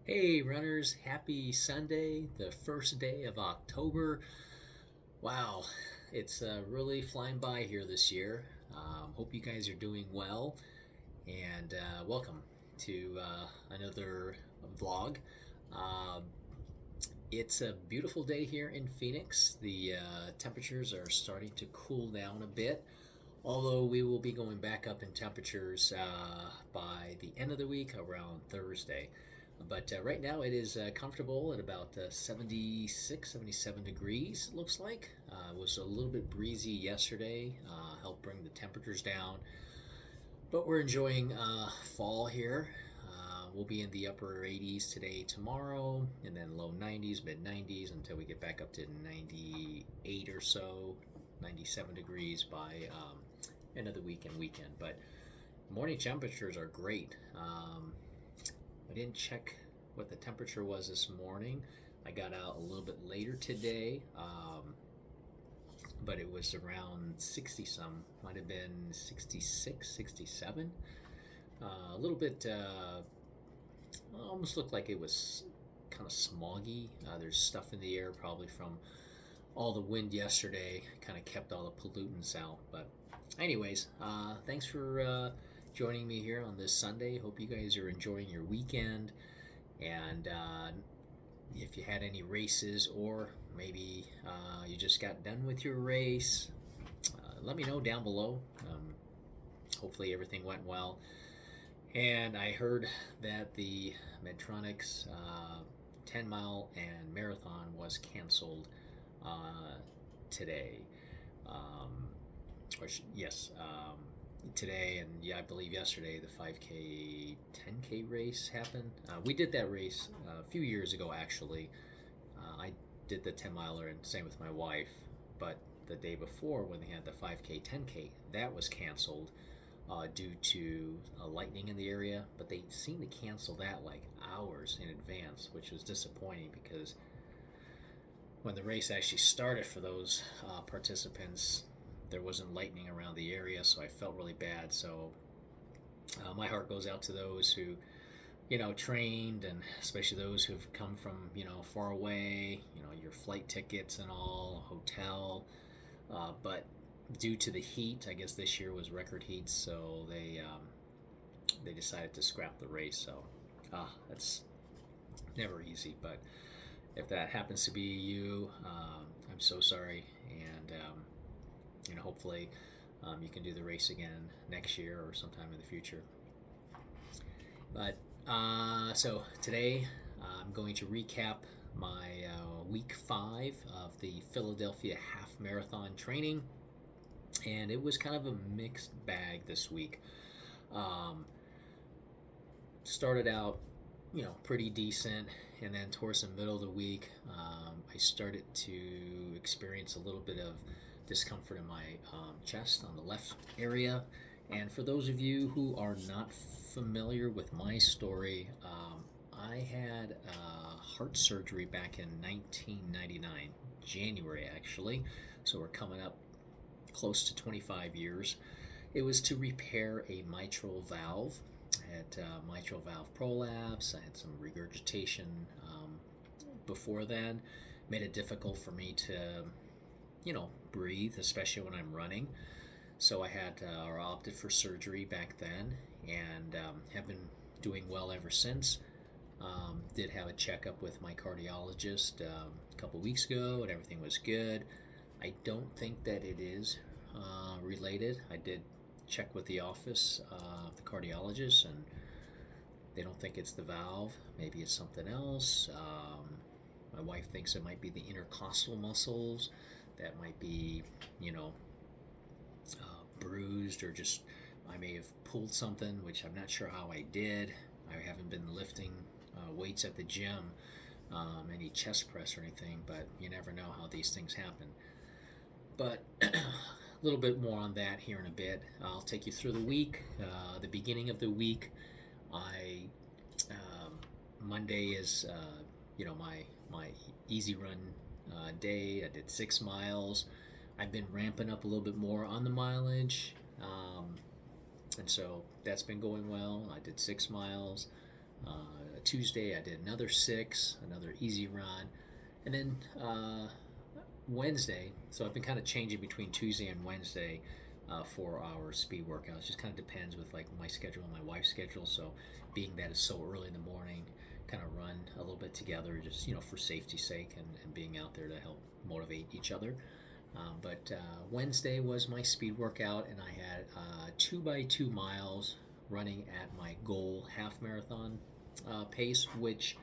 Hey runners, happy Sunday, the first day of October. Wow, it's really flying by here this year. Hope you guys are doing well and welcome to another vlog. Uh, it's a beautiful day here in Phoenix. The temperatures are starting to cool down a bit, although we will be going back up in temperatures by the end of the week around Thursday. But right now it is comfortable at about 76, 77 degrees, it looks like. It was a little bit breezy yesterday, helped bring the temperatures down. But we're enjoying fall here. We'll be in the upper 80s today, tomorrow, and then low 90s, mid 90s until we get back up to 98 or so, 97 degrees by end of the week and weekend. But morning temperatures are great. I didn't check what the temperature was this morning. I got out a little bit later today, but it was around 60 some, might have been 66, 67. A little bit, almost looked like it was kind of smoggy. There's stuff in the air, probably from all the wind yesterday, kind of kept all the pollutants out. But, anyways, thanks for joining me here on this Sunday. Hope you guys are enjoying your weekend. And if you had any races, or maybe you just got done with your race, let me know down below. Hopefully, everything went well. And I heard that the Medtronic's 10 mile and marathon was canceled today. Um, yes, today, and yeah, I believe yesterday the 5K, 10K race happened. We did that race a few years ago, actually. I did the 10 miler, and same with my wife. But the day before, when they had the 5K, 10K, that was canceled due to lightning in the area. But they seemed to cancel that like hours in advance, which was disappointing because when the race actually started for those participants, there wasn't lightning around the area, so I felt really bad. So my heart goes out to those who, trained, and especially those who've come from, far away, your flight tickets and all, hotel. But due to the heat, I guess this year was record heat, so they decided to scrap the race. So that's never easy, but if that happens to be you, I'm so sorry, and hopefully you can do the race again next year or sometime in the future. But so today I'm going to recap my week 5 of the Philadelphia Half Marathon training, and it was kind of a mixed bag this week. Started out, pretty decent, and then towards the middle of the week, I started to experience a little bit of discomfort in my chest on the left area. And for those of you who are not familiar with my story, I had heart surgery back in 1999, January actually. So we're coming up close to 25 years. It was to repair a mitral valve. I had mitral valve prolapse. I had some regurgitation before then. Made it difficult for me to, breathe, especially when I'm running. So I had or opted for surgery back then, and have been doing well ever since. Did have a checkup with my cardiologist a couple weeks ago, and everything was good. I don't think that it is related. I did check with the office, the cardiologist, and they don't think it's the valve. Maybe it's something else. My wife thinks it might be the intercostal muscles that might be, bruised, or just I may have pulled something, which I'm not sure how I did. I haven't been lifting weights at the gym, any chest press or anything, but you never know how these things happen. But a little bit more on that here in a bit. I'll take you through the week. The beginning of the week, I Monday is my easy run day. I did 6 miles. I've been ramping up a little bit more on the mileage, and so that's been going well. I did 6 miles. Tuesday I did another 6, another easy run, and then Wednesday. So I've been kind of changing between Tuesday and Wednesday for our speed workouts. Just kind of depends with like my schedule and my wife's schedule. So being that it's so early in the morning, kind of run a little bit together, just for safety's sake and being out there to help motivate each other. But Wednesday was my speed workout, and I had 2 by 2 miles running at my goal half marathon pace, which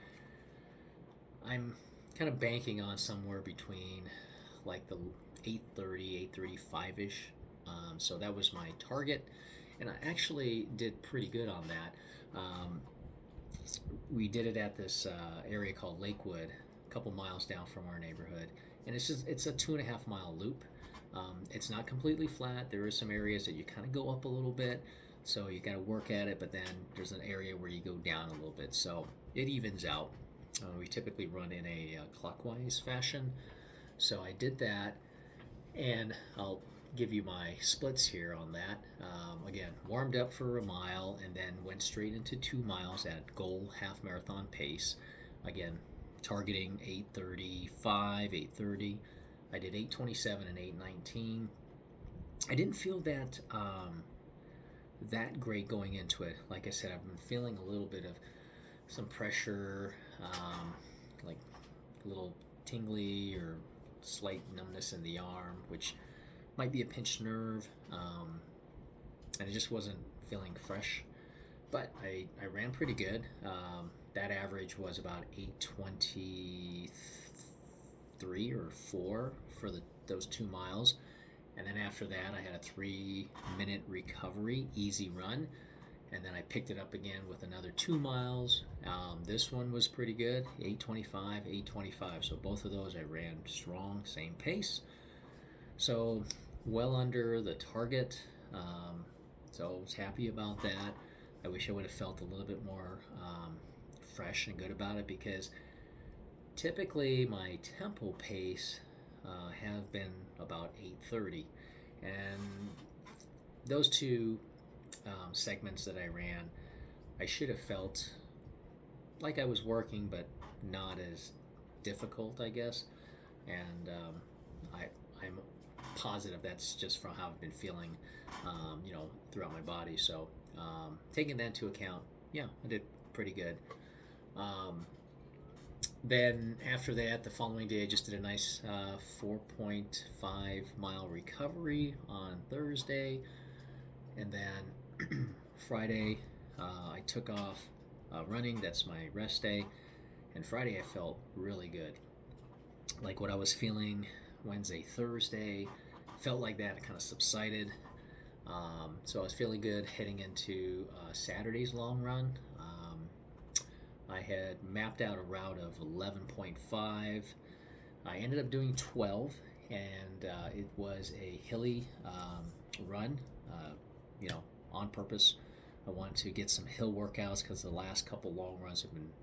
I'm kind of banking on somewhere between like the 8:30, 8:35 ish. So that was my target, and I actually did pretty good on that. We did it at this area called Lakewood, a couple miles down from our neighborhood, and it's a 2.5 mile loop. It's not completely flat. There are some areas that you kind of go up a little bit, so you got to work at it. But then there's an area where you go down a little bit, so it evens out. We typically run in a clockwise fashion, so I did that, and I'll give you my splits here on that. Again, warmed up for a mile and then went straight into 2 miles at goal half marathon pace. Again, targeting 8:35, 8:30. I did 8:27 and 8:19. I didn't feel that great going into it. Like I said, I've been feeling a little bit of some pressure, like a little tingly or slight numbness in the arm, which might be a pinched nerve, and it just wasn't feeling fresh. But I ran pretty good. That average was about 8:23 or 4 for those 2 miles. And then after that, I had a 3-minute recovery, easy run. And then I picked it up again with another 2 miles. This one was pretty good, 8:25, 8:25. So both of those I ran strong, same pace. So well under the target. So I was happy about that. I wish I would have felt a little bit more fresh and good about it, because typically my tempo pace have been about 8:30, and those two segments that I ran, I should have felt like I was working, but not as difficult, I guess. And I'm positive that's just from how I've been feeling, throughout my body. So taking that into account, yeah, I did pretty good. Then after that, the following day, I just did a nice 4.5 mile recovery on Thursday, and then Friday I took off running. That's my rest day, and Friday I felt really good. Like what I was feeling Wednesday, Thursday, felt like that. It kind of subsided. So I was feeling good heading into Saturday's long run. I had mapped out a route of 11.5. I ended up doing 12, and it was a hilly run, on purpose. I wanted to get some hill workouts because the last couple long runs have been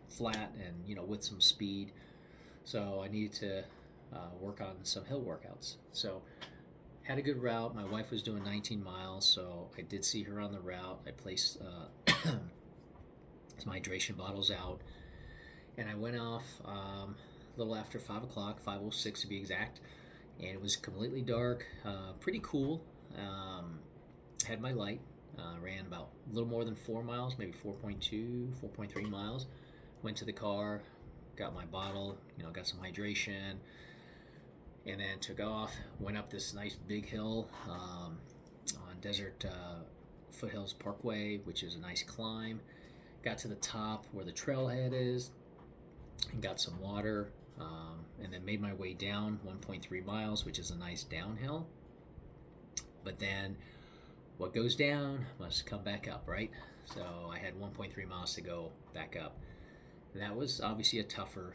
flat and, with some speed. So I needed to work on some hill workouts. So had a good route. My wife was doing 19 miles, so I did see her on the route. I placed some hydration bottles out, and I went off a little after 5 o'clock, 5:06 to be exact, and it was completely dark, pretty cool. Had my light, ran about a little more than 4 miles, maybe 4.2, 4.3 miles. Went to the car, got my bottle, got some hydration, and then took off. Went up this nice big hill on Desert Foothills Parkway, which is a nice climb. Got to the top where the trailhead is and got some water, and then made my way down 1.3 miles, which is a nice downhill. But then what goes down must come back up, right? So I had 1.3 miles to go back up. And that was obviously a tougher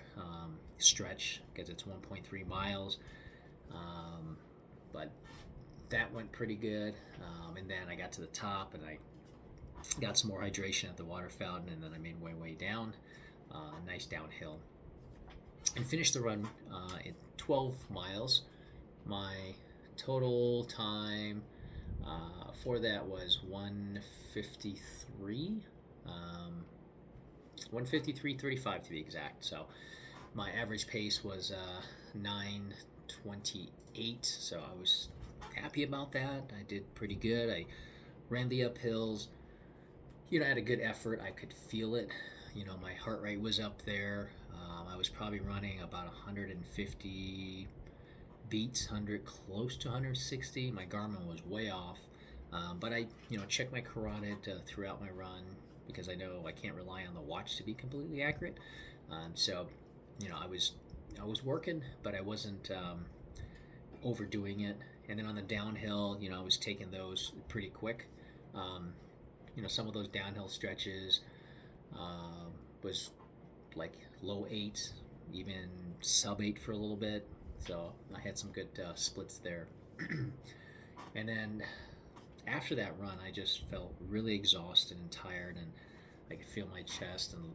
stretch because it's 1.3 miles, but that went pretty good. And then I got to the top and I got some more hydration at the water fountain, and then I made my way down, nice downhill, and finished the run at 12 miles. My total time for that was 1:53. 153.35 to be exact. So my average pace was 9:28. So I was happy about that. I did pretty good. I ran the uphills. I had a good effort. I could feel it. My heart rate was up there. I was probably running about 150 beats, 100, close to 160. My Garmin was way off. But I, checked my carotid throughout my run because I know I can't rely on the watch to be completely accurate. So, I was working, but I wasn't overdoing it. And then on the downhill, I was taking those pretty quick. Um, some of those downhill stretches was like low eight, even sub eight for a little bit. So I had some good splits there. And then after that run, I just felt really exhausted and tired, and I could feel my chest and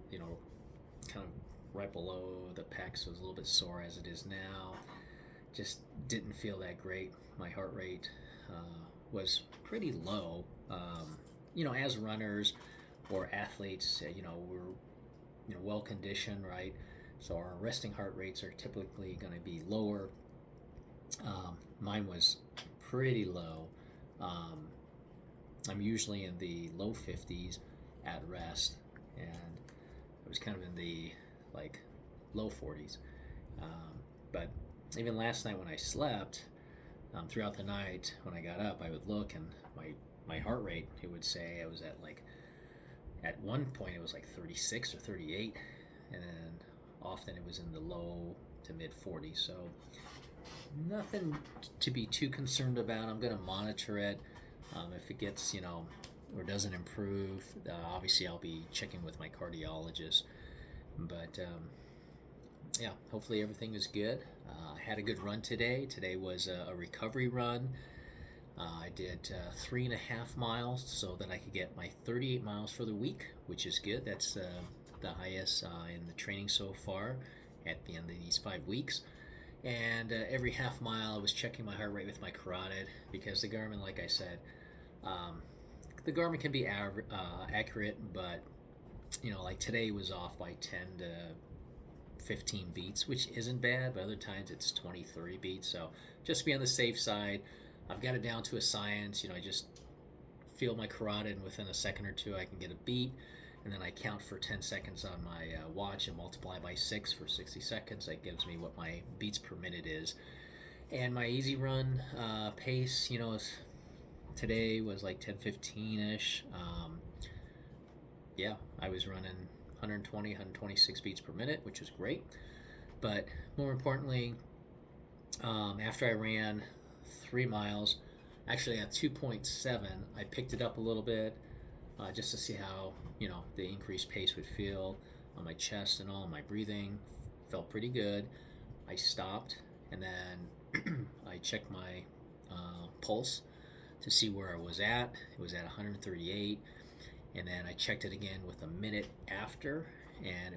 kind of right below the pecs was a little bit sore as it is now. Just didn't feel that great. My heart rate was pretty low. As runners or athletes, we're well conditioned, right? So our resting heart rates are typically going to be lower. Mine was pretty low. Um, I'm usually in the low 50s at rest, and I was kind of in the like low 40s. But even last night when I slept, throughout the night when I got up, I would look and my heart rate, it would say I was at one point it was like 36 or 38, and then often it was in the low to mid 40s. So nothing to be too concerned about. I'm going to monitor it. If it gets, or doesn't improve, obviously I'll be checking with my cardiologist. But yeah, hopefully everything is good. I had a good run today. Today was a recovery run. I did 3.5 miles so that I could get my 38 miles for the week, which is good. That's the highest in the training so far at the end of these 5 weeks. And every half mile I was checking my heart rate with my carotid because the Garmin, like I said, the Garmin can be accurate, but like today was off by 10 to 15 beats, which isn't bad, but other times it's 20, 30 beats. So just to be on the safe side, I've got it down to a science. I just feel my carotid, and within a second or two I can get a beat, and then I count for 10 seconds on my watch and multiply by 6 for 60 seconds. That gives me what my beats per minute is. And my easy run pace, today was like 10:15ish. Yeah, I was running 120, 126 beats per minute, which was great. But more importantly, after I ran 3 miles, actually at 2.7, I picked it up a little bit just to see how the increased pace would feel on my chest and all. My breathing felt pretty good. I stopped, and then I checked my pulse to see where I was at. It was at 138, and then I checked it again with a minute after, and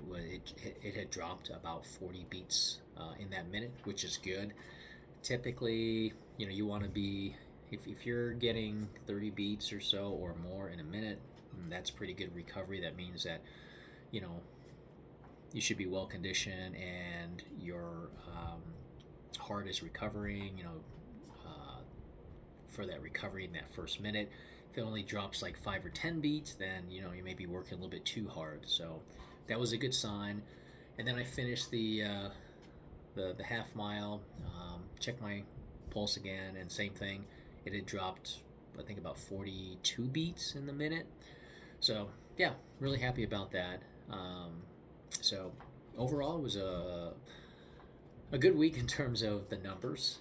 it had dropped about 40 beats in that minute, which is good. Typically, you want to be, if you're getting 30 beats or so or more in a minute, that's pretty good recovery. That means that you should be well conditioned and your heart is recovering. For that recovery in that first minute. If it only drops like 5 or 10 beats, then you may be working a little bit too hard. So that was a good sign. And then I finished the half mile, checked my pulse again, and same thing. It had dropped, I think, about 42 beats in the minute. So yeah, really happy about that. So overall, it was a good week in terms of the numbers.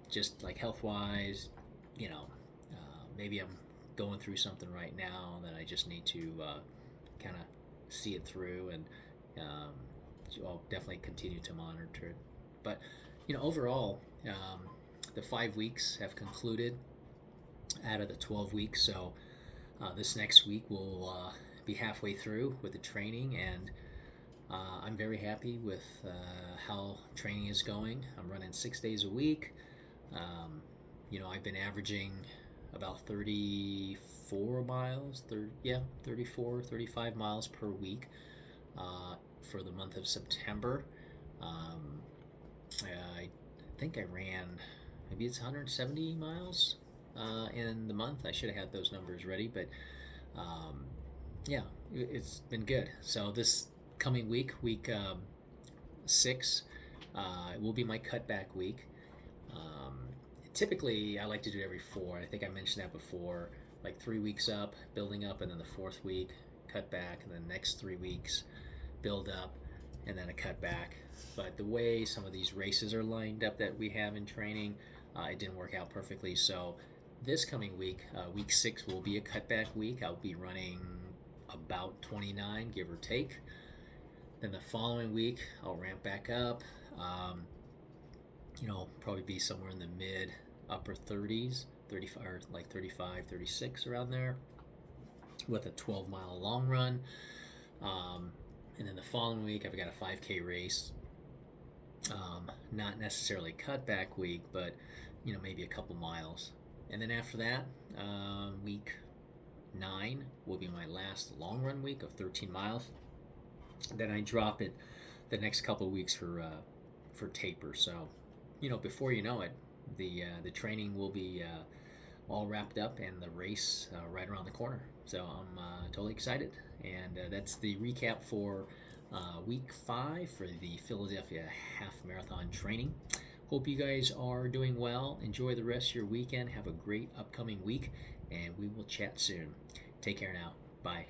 Just like health wise, maybe I'm going through something right now that I just need to kind of see it through, and I'll definitely continue to monitor it. But overall, the 5 weeks have concluded out of the 12 weeks. So this next week we'll be halfway through with the training, and I'm very happy with how training is going. I'm running 6 days a week. I've been averaging about 34 miles, 34, 35 miles per week for the month of September. Um, I think I ran, maybe it's 170 miles in the month. I should have had those numbers ready, but um, yeah, it's been good. So this coming week, week 6, it will be my cutback week. Um, Typically, I like to do it every 4. I think I mentioned that before. Like 3 weeks up, building up, and then the 4th week, cut back, and then the next 3 weeks, build up, and then a cut back. But the way some of these races are lined up that we have in training, it didn't work out perfectly. So this coming week, week 6, will be a cutback week. I'll be running about 29, give or take. Then the following week, I'll ramp back up. Probably be somewhere in the mid upper 30s, 35, or like 35, 36 around there, with a 12-mile long run. And then the following week, I've got a 5K race. Not necessarily cutback week, but maybe a couple miles. And then after that, week 9 will be my last long run week of 13 miles. Then I drop it the next couple of weeks for taper. So, before you know it, the training will be all wrapped up and the race right around the corner. So I'm totally excited. And that's the recap for week 5 for the Philadelphia Half Marathon training. Hope you guys are doing well. Enjoy the rest of your weekend. Have a great upcoming week, and we will chat soon. Take care now. Bye.